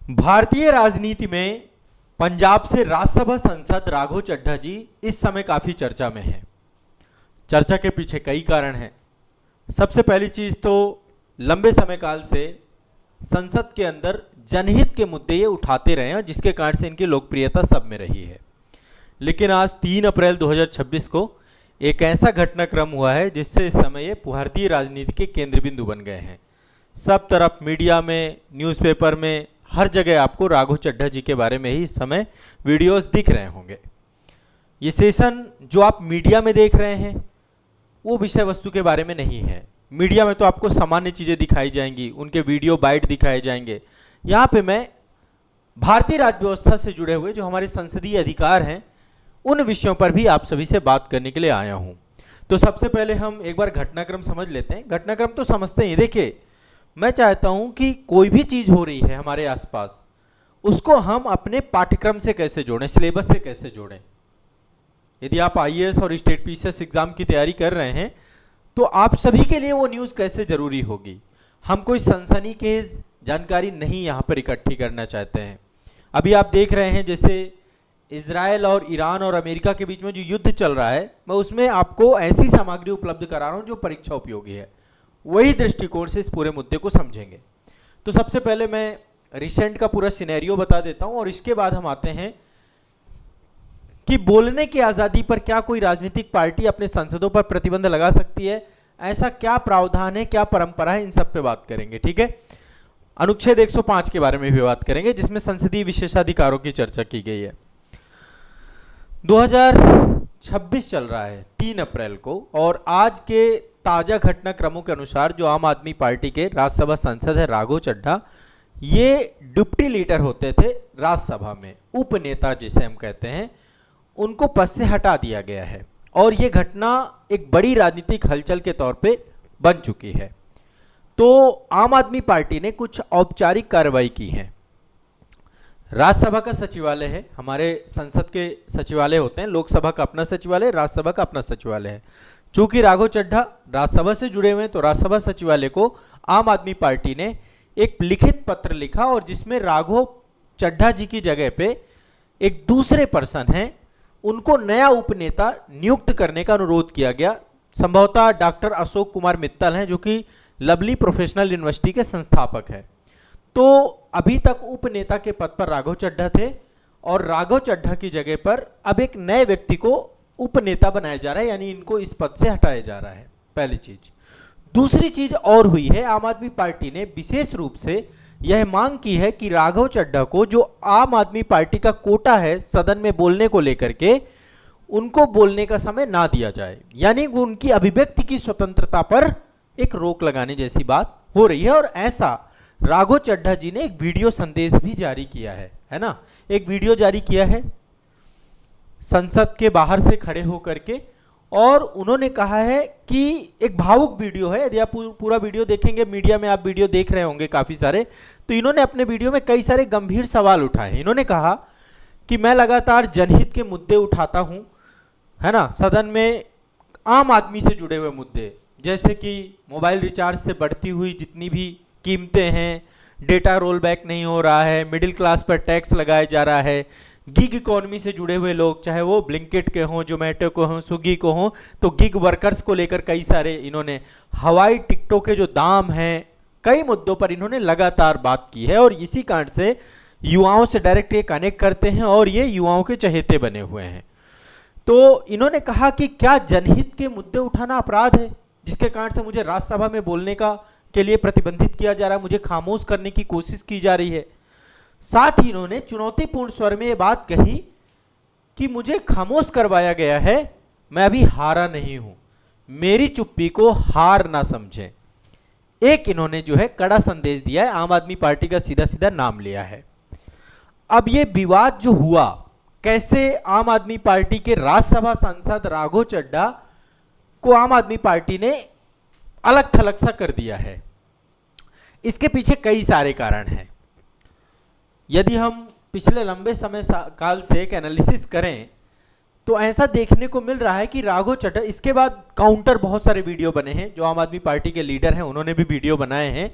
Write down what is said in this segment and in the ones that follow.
भारतीय राजनीति में पंजाब से राज्यसभा सांसद राघव चड्ढा जी इस समय काफी चर्चा में हैं। चर्चा के पीछे कई कारण हैं। सबसे पहली चीज तो लंबे समय काल से संसद के अंदर जनहित के मुद्दे ये उठाते रहे हैं, जिसके कारण से इनकी लोकप्रियता सब में रही है। लेकिन आज 3 अप्रैल 2026 को एक ऐसा घटनाक्रम हुआ है जिससे इस समय ये भारतीय राजनीति के केंद्र बिंदु बन गए हैं। सब तरफ मीडिया में, न्यूज़पेपर में, हर जगह आपको राघव चड्ढा जी के बारे में ही इस समय वीडियोस दिख रहे होंगे। ये सेशन जो आप मीडिया में देख रहे हैं वो विषय वस्तु के बारे में नहीं है। मीडिया में तो आपको सामान्य चीज़ें दिखाई जाएंगी, उनके वीडियो बाइट दिखाए जाएंगे। यहाँ पे मैं भारतीय राज्य व्यवस्था से जुड़े हुए जो हमारे संसदीय अधिकार हैं उन विषयों पर भी आप सभी से बात करने के लिए आया हूँ। तो सबसे पहले हम एक बार घटनाक्रम समझ लेते हैं। घटनाक्रम तो समझते हैं। देखिए, मैं चाहता हूं कि कोई भी चीज हो रही है हमारे आसपास, उसको हम अपने पाठ्यक्रम से कैसे जोड़ें, सिलेबस से कैसे जोड़ें। यदि आप आईएएस और स्टेट पीसीएस एग्जाम की तैयारी कर रहे हैं तो आप सभी के लिए वो न्यूज़ कैसे जरूरी होगी। हम कोई सनसनीखेज जानकारी नहीं यहाँ पर इकट्ठी करना चाहते हैं। अभी आप देख रहे हैं जैसे इजराइल और ईरान और अमेरिका के बीच में जो युद्ध चल रहा है, मैं उसमें आपको ऐसी सामग्री उपलब्ध करा रहा हूँ जो परीक्षा उपयोगी है। वही दृष्टिकोण से इस पूरे मुद्दे को समझेंगे। तो सबसे पहले मैं रिसेंट का पूरा सिनेरियो बता देता हूं और इसके बाद हम आते हैं कि बोलने की आज़ादी पर क्या कोई राजनीतिक पार्टी अपने सांसदों पर प्रतिबंध लगा सकती है, ऐसा क्या प्रावधान है, क्या परंपरा है, इन सब पे बात करेंगे। ठीक है। अनुच्छेद 105 के बारे में भी बात करेंगे जिसमें संसदीय विशेषाधिकारों की चर्चा की गई है। 2026 चल रहा है 3 अप्रैल को, और आज के ताजा घटनाक्रमों के अनुसार जो आम आदमी पार्टी के राज्यसभा सांसद है राघव चड्ढा, ये डिप्टी लीडर होते थे राज्यसभा में, उपनेता जिसे हम कहते हैं, उनको पद से हटा दिया गया है और ये घटना एक बड़ी राजनीतिक हलचल के तौर पे बन चुकी है। तो आम आदमी पार्टी ने कुछ औपचारिक कार्रवाई की है। राज्यसभा का सचिवालय है, हमारे संसद के सचिवालय होते हैं, लोकसभा का अपना सचिवालय, राज्यसभा का अपना सचिवालय है। चूंकि राघव चड्ढा राज्यसभा से जुड़े हुए हैं तो राज्यसभा सचिवालय को आम आदमी पार्टी ने एक लिखित पत्र लिखा और जिसमें राघव चड्ढा जी की जगह पे एक दूसरे पर्सन हैं, उनको नया उपनेता नियुक्त करने का अनुरोध किया गया। संभवतः डॉक्टर अशोक कुमार मित्तल हैं जो कि लवली प्रोफेशनल यूनिवर्सिटी के संस्थापक हैं। तो अभी तक उपनेता के पद पर राघव चड्ढा थे और राघव चड्ढा की जगह पर अब एक नए व्यक्ति को उपनेता बनाया जा रहा है, यानी इनको इस पद से हटाया जा रहा है। पहली चीज। दूसरी चीज और हुई है, आम आदमी पार्टी ने विशेष रूप से यह मांग की है कि राघव चड्ढा को जो आम आदमी पार्टी का कोटा है सदन में बोलने को लेकर के, उनको बोलने का समय ना दिया जाए, यानी उनकी अभिव्यक्ति की स्वतंत्रता पर एक रोक लगाने जैसी बात हो रही है। और ऐसा राघव चड्ढा जी ने एक वीडियो संदेश भी जारी किया है ना, एक वीडियो जारी किया है संसद के बाहर से खड़े होकर के, और उन्होंने कहा है कि एक भावुक वीडियो है। यदि आप पूरा वीडियो देखेंगे, मीडिया में आप वीडियो देख रहे होंगे काफी सारे, तो इन्होंने अपने वीडियो में कई सारे गंभीर सवाल उठाए। इन्होंने कहा कि मैं लगातार जनहित के मुद्दे उठाता हूं, है ना, सदन में आम आदमी से जुड़े हुए मुद्दे, जैसे कि मोबाइल रिचार्ज से बढ़ती हुई जितनी भी कीमतें हैं, डेटा रोल बैक नहीं हो रहा है, मिडिल क्लास पर टैक्स लगाया जा रहा है, गिग इकोनॉमी से जुड़े हुए लोग, चाहे वो ब्लिंकिट के हों, जोमेटो को हों, स्विगी को हों, तो गिग वर्कर्स को लेकर कई सारे इन्होंने, हवाई टिकटों के जो दाम हैं, कई मुद्दों पर इन्होंने लगातार बात की है और इसी कारण से युवाओं से डायरेक्ट ये कनेक्ट करते हैं और ये युवाओं के चहेते बने हुए हैं। तो इन्होंने कहा कि क्या जनहित के मुद्दे उठाना अपराध है, जिसके कारण से मुझे राज्यसभा में बोलने का के लिए प्रतिबंधित किया जा रहा है, मुझे खामोश करने की कोशिश की जा रही है। साथ ही इन्होंने चुनौतीपूर्ण स्वर में यह बात कही कि मुझे खामोश करवाया गया है, मैं अभी हारा नहीं हूं, मेरी चुप्पी को हार ना समझें। एक इन्होंने जो है कड़ा संदेश दिया है, आम आदमी पार्टी का सीधा सीधा नाम लिया है। अब ये विवाद जो हुआ, कैसे आम आदमी पार्टी के राज्यसभा सांसद राघव चड्ढा को आम आदमी पार्टी ने अलग थलग सा कर दिया है, इसके पीछे कई सारे कारण हैं। यदि हम पिछले लंबे समय काल से एक एनालिसिस करें तो ऐसा देखने को मिल रहा है कि राघव चड्ढा, इसके बाद काउंटर बहुत सारे वीडियो बने हैं, जो आम आदमी पार्टी के लीडर हैं उन्होंने भी वीडियो बनाए हैं,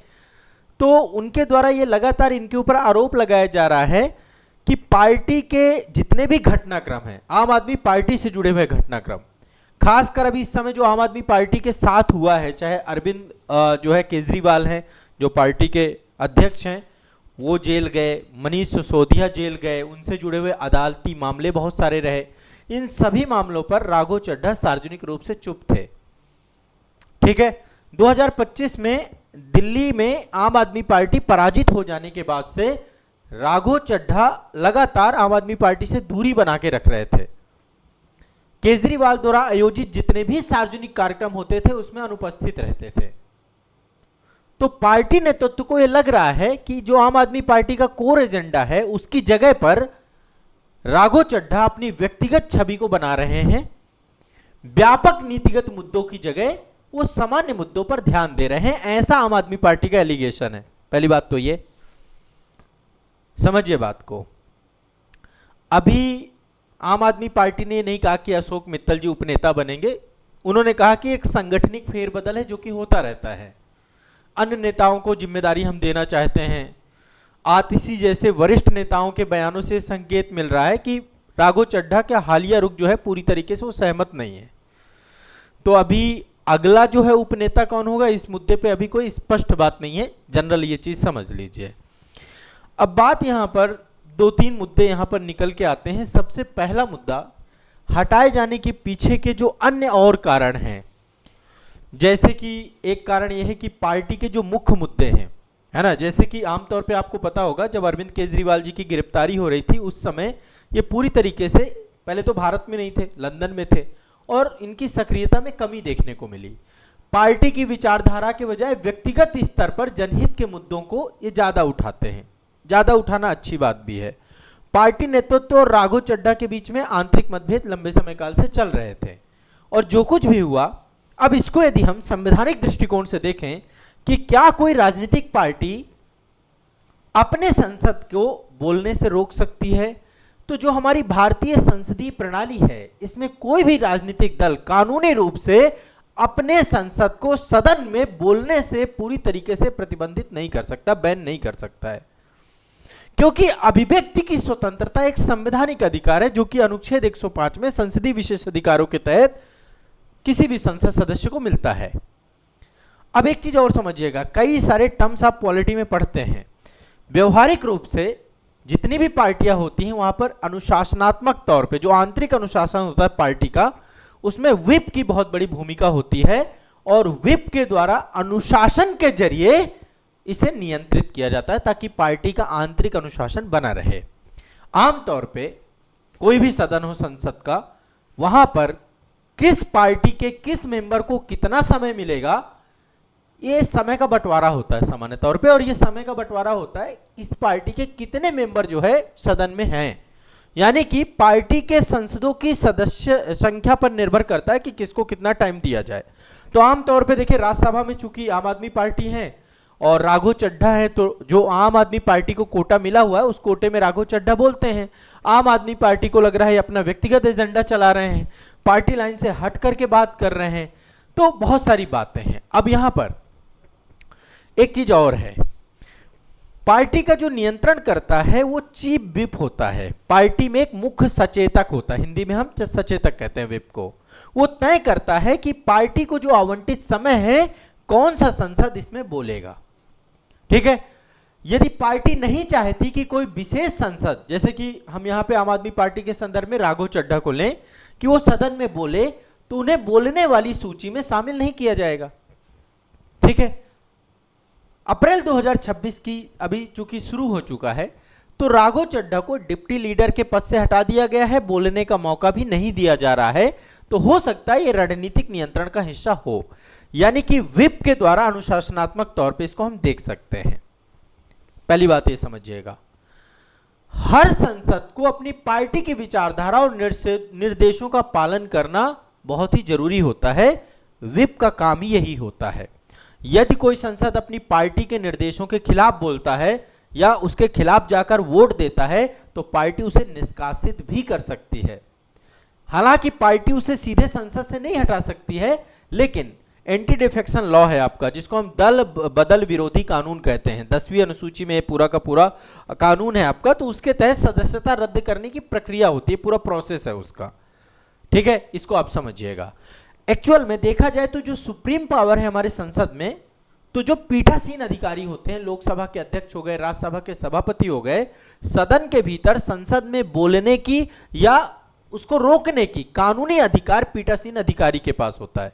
तो उनके द्वारा ये लगातार इनके ऊपर आरोप लगाया जा रहा है कि पार्टी के जितने भी घटनाक्रम हैं, आम आदमी पार्टी से जुड़े हुए घटनाक्रम, खासकर अभी इस समय जो आम आदमी पार्टी के साथ हुआ है, चाहे अरविंद जो है केजरीवाल हैं जो पार्टी के अध्यक्ष हैं, वो जेल गए, मनीष सिसोदिया जेल गए, उनसे जुड़े हुए अदालती मामले बहुत सारे रहे। इन सभी मामलों पर राघव चड्ढा सार्वजनिक रूप से चुप थे। ठीक है, 2025 में दिल्ली में आम आदमी पार्टी पराजित हो जाने के बाद से राघव चड्ढा लगातार आम आदमी पार्टी से दूरी बना के रख रहे थे। केजरीवाल द्वारा आयोजित जितने भी सार्वजनिक कार्यक्रम होते थे उसमें अनुपस्थित रहते थे। तो पार्टी नेतृत्व को यह लग रहा है कि जो आम आदमी पार्टी का कोर एजेंडा है उसकी जगह पर राघव चड्ढा अपनी व्यक्तिगत छवि को बना रहे हैं। व्यापक नीतिगत मुद्दों की जगह वो सामान्य मुद्दों पर ध्यान दे रहे हैं, ऐसा आम आदमी पार्टी का एलिगेशन है। पहली बात तो ये समझिए बात को। अभी आम आदमी पार्टी ने नहीं कहा कि अशोक मित्तल जी उपनेता बनेंगे, उन्होंने कहा कि एक सांगठनिक फेरबदल है जो कि होता रहता है, अन्य नेताओं को जिम्मेदारी हम देना चाहते हैं। आतिशी जैसे वरिष्ठ नेताओं के बयानों से संकेत मिल रहा है कि राघव चड्ढा का हालिया रुख जो है पूरी तरीके से वो सहमत नहीं है। तो अभी अगला जो है उपनेता कौन होगा इस मुद्दे पे अभी कोई स्पष्ट बात नहीं है, जनरल ये चीज समझ लीजिए। अब बात यहां पर दो तीन मुद्दे यहां पर निकल के आते हैं। सबसे पहला मुद्दा, हटाए जाने के पीछे के जो अन्य और कारण हैं, जैसे कि एक कारण यह है कि पार्टी के जो मुख्य मुद्दे हैं, है ना, जैसे कि आमतौर पे आपको पता होगा जब अरविंद केजरीवाल जी की गिरफ्तारी हो रही थी उस समय ये पूरी तरीके से, पहले तो भारत में नहीं थे, लंदन में थे, और इनकी सक्रियता में कमी देखने को मिली। पार्टी की विचारधारा के बजाय व्यक्तिगत स्तर पर जनहित के मुद्दों को ये ज्यादा उठाते हैं। ज्यादा उठाना अच्छी बात भी है। पार्टी नेतृत्व और राघव चड्ढा के बीच में आंतरिक मतभेद लंबे समय काल से चल रहे थे, और जो कुछ भी हुआ, अब इसको यदि हम संवैधानिक दृष्टिकोण से देखें कि क्या कोई राजनीतिक पार्टी अपने संसद को बोलने से रोक सकती है, तो जो हमारी भारतीय संसदीय प्रणाली है इसमें कोई भी राजनीतिक दल कानूनी रूप से अपने संसद को सदन में बोलने से पूरी तरीके से प्रतिबंधित नहीं कर सकता, बैन नहीं कर सकता है, क्योंकि अभिव्यक्ति की स्वतंत्रता एक संवैधानिक अधिकार है जो कि अनुच्छेद 105 में संसदीय विशेष अधिकारों के तहत किसी भी संसद सदस्य को मिलता है। अब एक चीज और समझिएगा, कई सारे टर्म्स आप पॉलिटी में पढ़ते हैं, व्यवहारिक रूप से जितनी भी पार्टियां होती हैं वहां पर अनुशासनात्मक तौर पे जो आंतरिक अनुशासन होता है पार्टी का, उसमें व्हिप की बहुत बड़ी भूमिका होती है, और व्हिप के द्वारा अनुशासन के जरिए इसे नियंत्रित किया जाता है ताकि पार्टी का आंतरिक अनुशासन बना रहे। आमतौर पे कोई भी सदन हो संसद का, वहां पर किस पार्टी के किस मेंबर को कितना समय मिलेगा, ये समय का बंटवारा होता है सामान्य तौर पे, और ये समय का बंटवारा होता है इस पार्टी के कितने मेंबर जो है सदन में हैं, यानी कि पार्टी के संसदों की सदस्य संख्या पर निर्भर करता है कि किसको कितना टाइम दिया जाए। तो आमतौर पे देखिए राज्यसभा में चूंकि आम आदमी पार्टी है और राघव चड्ढा है, तो जो आम आदमी पार्टी को कोटा मिला हुआ है उस कोटे में राघव चड्ढा बोलते हैं। आम आदमी पार्टी को लग रहा है अपना व्यक्तिगत एजेंडा चला रहे हैं, पार्टी लाइन से हट करके बात कर रहे हैं, तो बहुत सारी बातें हैं। अब यहां पर एक चीज और है, पार्टी का जो नियंत्रण करता है वो चीफ व्हिप होता है। पार्टी में एक मुख्य सचेतक होता है, हिंदी में हम सचेतक कहते हैं व्हिप को। वो तय करता है कि पार्टी को जो आवंटित समय है कौन सा संसद इसमें बोलेगा। ठीक है, यदि पार्टी नहीं चाहती कि कोई विशेष संसद, जैसे कि हम यहां पे आम आदमी पार्टी के संदर्भ में राघव चड्ढा को लें, कि वो सदन में बोले, तो उन्हें बोलने वाली सूची में शामिल नहीं किया जाएगा। ठीक है, अप्रैल 2026 की अभी चूंकि शुरू हो चुका है, तो राघव चड्ढा को डिप्टी लीडर के पद से हटा दिया गया है, बोलने का मौका भी नहीं दिया जा रहा है। तो हो सकता है ये रणनीतिक नियंत्रण का हिस्सा हो, यानी कि व्हिप के द्वारा अनुशासनात्मक तौर पे इसको हम देख सकते हैं। पहली बात ये समझिएगा, हर संसद को अपनी पार्टी की विचारधारा और निर्देशों का पालन करना बहुत ही जरूरी होता है। व्हिप का काम ही यही होता है। यदि कोई संसद अपनी पार्टी के निर्देशों के खिलाफ बोलता है या उसके खिलाफ जाकर वोट देता है तो पार्टी उसे निष्कासित भी कर सकती है। हालांकि पार्टी उसे सीधे संसद से नहीं हटा सकती है, लेकिन एंटी डिफेक्शन लॉ है आपका, जिसको हम दल बदल विरोधी कानून कहते हैं। 10वीं अनुसूची में पूरा का पूरा कानून है आपका। तो उसके तहत सदस्यता रद्द करने की प्रक्रिया होती है, पूरा प्रोसेस है उसका। ठीक है, इसको आप समझिएगा। एक्चुअल में देखा जाए तो जो सुप्रीम पावर है हमारे संसद में, तो जो पीठासीन अधिकारी होते हैं, लोकसभा के अध्यक्ष हो गए, राज्यसभा के सभापति हो गए, सदन के भीतर संसद में बोलने की या उसको रोकने की कानूनी अधिकार पीठासीन अधिकारी के पास होता है।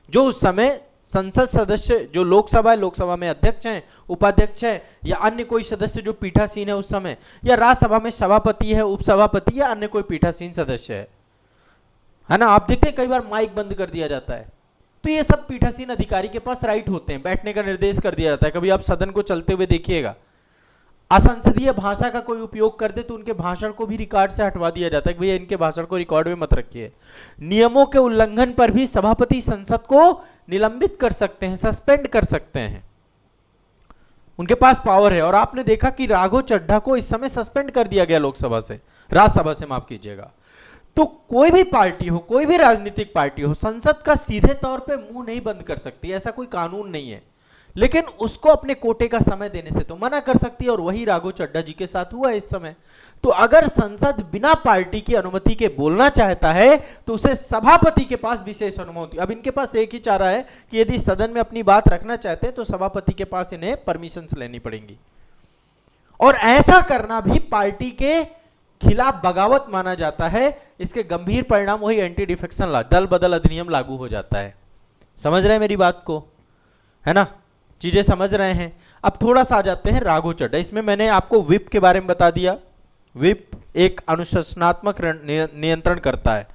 जो उस समय संसद सदस्य जो लोकसभा है, लोकसभा में अध्यक्ष हैं, उपाध्यक्ष है, या अन्य कोई सदस्य जो पीठासीन है उस समय, या राज्यसभा में सभापति है, उपसभापति, या अन्य कोई पीठासीन सदस्य है ना। आप देखते हैं कई बार माइक बंद कर दिया जाता है, तो ये सब पीठासीन अधिकारी के पास राइट होते हैं, बैठने का निर्देश कर दिया जाता है। कभी आप सदन को चलते हुए देखिएगा, असंसदीय भाषा का कोई उपयोग कर दे तो उनके भाषण को भी रिकॉर्ड से हटवा दिया जाता है कि भैया इनके भाषण को रिकॉर्ड में मत रखिए। नियमों के उल्लंघन पर भी सभापति संसद को निलंबित कर सकते हैं, सस्पेंड कर सकते हैं, उनके पास पावर है। और आपने देखा कि राघव चड्ढा को इस समय सस्पेंड कर दिया गया लोकसभा से, राज्यसभा से माफ कीजिएगा। तो कोई भी पार्टी हो, कोई भी राजनीतिक पार्टी हो, संसद का सीधे तौर पे मुंह नहीं बंद कर सकती, ऐसा कोई कानून नहीं है, लेकिन उसको अपने कोटे का समय देने से तो मना कर सकती है। और वही राघव चड्ढा जी के साथ हुआ इस समय। तो अगर संसद बिना पार्टी की अनुमति के बोलना चाहता है तो उसे सभापति के पास विशेष अनुमति। अब इनके पास एक ही चारा है कि यदि सदन में अपनी बात रखना चाहते हैं तो सभापति के पास इन्हें परमिशन लेनी पड़ेंगी, और ऐसा करना भी पार्टी के खिलाफ बगावत माना जाता है। इसके गंभीर परिणाम वही एंटी डिफेक्शन लॉ, दल बदल अधिनियम लागू हो जाता है। समझ रहे हैं मेरी बात को, है ना, चीजें समझ रहे हैं। अब थोड़ा सा आ जाते हैं राघव चड्ढा। इसमें मैंने आपको विप के बारे में बता दिया। विप एक अनुशासनात्मक नियंत्रण करता है।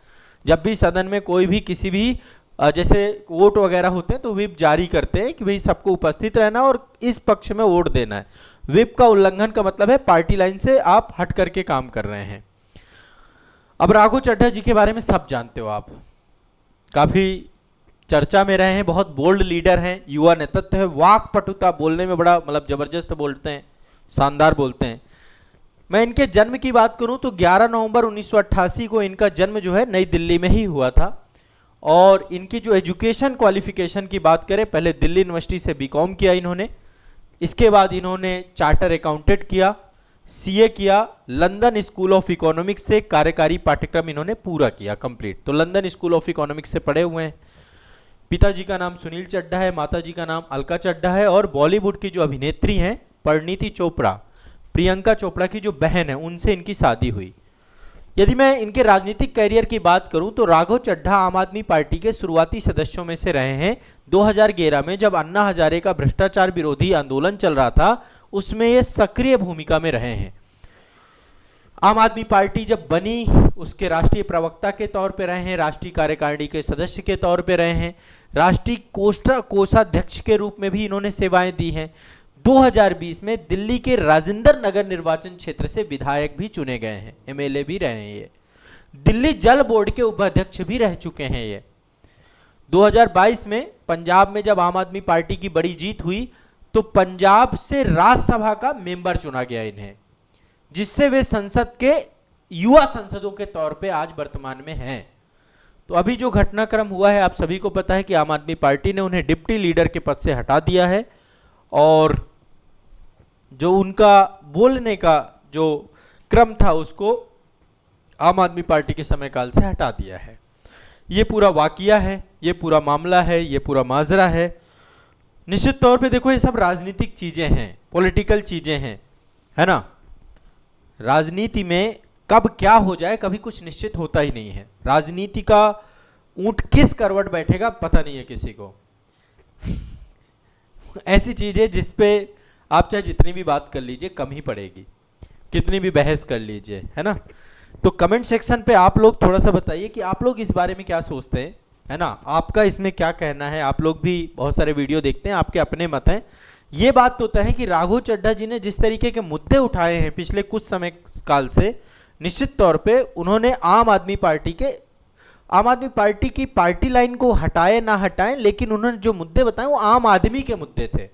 जब भी सदन में कोई भी किसी भी जैसे वोट वगैरह होते हैं तो विप जारी करते हैं कि भाई सबको उपस्थित रहना और इस पक्ष में वोट देना है। विप का उल्लंघन का मतलब है पार्टी लाइन से आप हट करके काम कर रहे हैं। अब राघव चड्ढा जी के बारे में सब जानते हो आप, काफी चर्चा में रहे हैं, बहुत बोल्ड लीडर हैं, युवा नेतृत्व है, वाक पटुता, बोलने में बड़ा मतलब जबरदस्त बोलते हैं, शानदार बोलते हैं। मैं इनके जन्म की बात करूं तो 11 नवंबर 1988 को इनका जन्म जो है नई दिल्ली में ही हुआ था। और इनकी जो एजुकेशन क्वालिफिकेशन की बात करें, पहले दिल्ली यूनिवर्सिटी से बीकॉम किया इन्होंने, इसके बाद इन्होंने चार्टर अकाउंटेंट किया, सीए किया, लंदन स्कूल ऑफ इकोनॉमिक्स से कार्यकारी पाठ्यक्रम इन्होंने पूरा किया कंप्लीट। तो लंदन स्कूल ऑफ इकोनॉमिक्स से पढ़े हुए हैं। पिताजी का नाम सुनील चड्ढा है, माताजी का नाम अलका चड्ढा है, और बॉलीवुड की जो अभिनेत्री हैं परिणीति चोपड़ा, प्रियंका चोपड़ा की जो बहन है, उनसे इनकी शादी हुई। यदि मैं इनके राजनीतिक कैरियर की बात करूं तो राघव चड्ढा आम आदमी पार्टी के शुरुआती सदस्यों में से रहे हैं। 2011 में जब अन्ना हजारे का भ्रष्टाचार विरोधी आंदोलन चल रहा था, उसमें ये सक्रिय भूमिका में रहे हैं। आम आदमी पार्टी जब बनी उसके राष्ट्रीय प्रवक्ता के तौर पे रहे हैं, राष्ट्रीय कार्यकारिणी के सदस्य के तौर पे रहे हैं, राष्ट्रीय कोषाध्यक्ष के रूप में भी इन्होंने सेवाएं दी हैं। 2020 में दिल्ली के राजेंद्र नगर निर्वाचन क्षेत्र से विधायक भी चुने गए हैं, एमएलए भी रहे हैं ये। दिल्ली जल बोर्ड के उपाध्यक्ष भी रह चुके हैं ये। 2022 में पंजाब में जब आम आदमी पार्टी की बड़ी जीत हुई तो पंजाब से राज्यसभा का मेंबर चुना गया इन्हें, जिससे वे संसद के युवा सांसदों के तौर पे आज वर्तमान में हैं। तो अभी जो घटनाक्रम हुआ है आप सभी को पता है कि आम आदमी पार्टी ने उन्हें डिप्टी लीडर के पद से हटा दिया है, और जो उनका बोलने का जो क्रम था उसको आम आदमी पार्टी के समयकाल से हटा दिया है। ये पूरा वाकया है, ये पूरा मामला है, ये पूरा माजरा है। निश्चित तौर पे देखो ये सब राजनीतिक चीजें हैं, पॉलिटिकल चीजें हैं, है ना। राजनीति में कब क्या हो जाए कभी कुछ निश्चित होता ही नहीं है। राजनीति का ऊंट किस करवट बैठेगा पता नहीं है किसी को। ऐसी चीज है जिसपे आप चाहे जितनी भी बात कर लीजिए कम ही पड़ेगी, कितनी भी बहस कर लीजिए, है ना। तो कमेंट सेक्शन पे आप लोग थोड़ा सा बताइए कि आप लोग इस बारे में क्या सोचते हैं, है ना, आपका इसमें क्या कहना है। आप लोग भी बहुत सारे वीडियो देखते हैं, आपके अपने मत हैं। ये बात तो तय है कि राघव चड्ढा जी ने जिस तरीके के मुद्दे उठाए हैं पिछले कुछ समय काल से, निश्चित तौर पे उन्होंने आम आदमी पार्टी की पार्टी लाइन को हटाए ना हटाएं, लेकिन उन्होंने जो मुद्दे बताए वो आम आदमी के मुद्दे थे,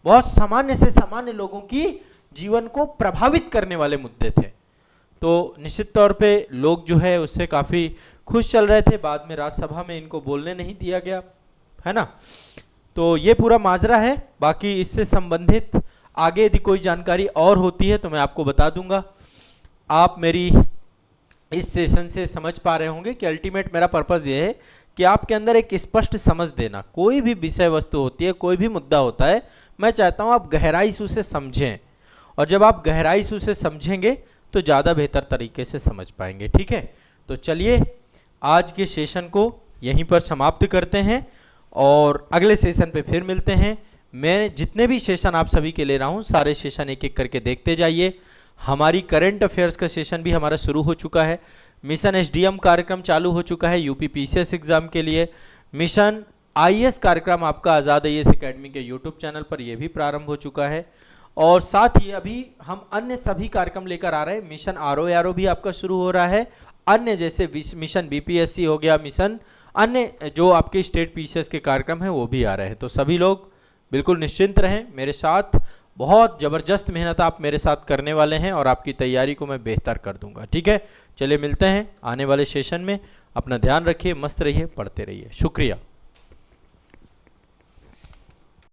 बहुत सामान्य से सामान्य लोगों की जीवन को प्रभावित करने वाले मुद्दे थे। तो निश्चित तौर पे लोग जो है उससे काफ़ी खुश चल रहे थे। बाद में राज्यसभा में इनको बोलने नहीं दिया गया, है ना। तो ये पूरा माजरा है। बाकी इससे संबंधित आगे यदि कोई जानकारी और होती है तो मैं आपको बता दूंगा। आप मेरी इस सेशन से समझ पा रहे होंगे कि अल्टीमेट मेरा पर्पस ये है कि आपके अंदर एक स्पष्ट समझ देना। कोई भी विषय वस्तु होती है, कोई भी मुद्दा होता है, मैं चाहता हूं आप गहराई से उसे समझें, और जब आप गहराई से उसे समझेंगे तो ज़्यादा बेहतर तरीके से समझ पाएंगे। ठीक है, तो चलिए आज के सेशन को यहीं पर समाप्त करते हैं और अगले सेशन पे फिर मिलते हैं। मैं जितने भी सेशन आप सभी के ले रहा हूँ, सारे सेशन एक एक करके देखते जाइए। हमारी करंट अफेयर्स का सेशन भी हमारा शुरू हो चुका है। मिशन एसडीएम कार्यक्रम चालू हो चुका है यूपी पीसीएस एग्जाम के लिए। मिशन आईएएस कार्यक्रम आपका आज़ाद आईएएस एकेडमी के यूट्यूब चैनल पर यह भी प्रारंभ हो चुका है। और साथ ही अभी हम अन्य सभी कार्यक्रम लेकर आ रहे हैं। मिशन आरओ भी आपका शुरू हो रहा है। अन्य जैसे मिशन बीपीएससी हो गया, मिशन अन्य जो आपके स्टेट पीसीएस के कार्यक्रम हैं वो भी आ रहे हैं। तो सभी लोग बिल्कुल निश्चिंत रहें मेरे साथ। बहुत ज़बरदस्त मेहनत आप मेरे साथ करने वाले हैं और आपकी तैयारी को मैं बेहतर कर दूंगा। ठीक है, चलिए मिलते हैं आने वाले सेशन में। अपना ध्यान रखिए, मस्त रहिए, पढ़ते रहिए। शुक्रिया।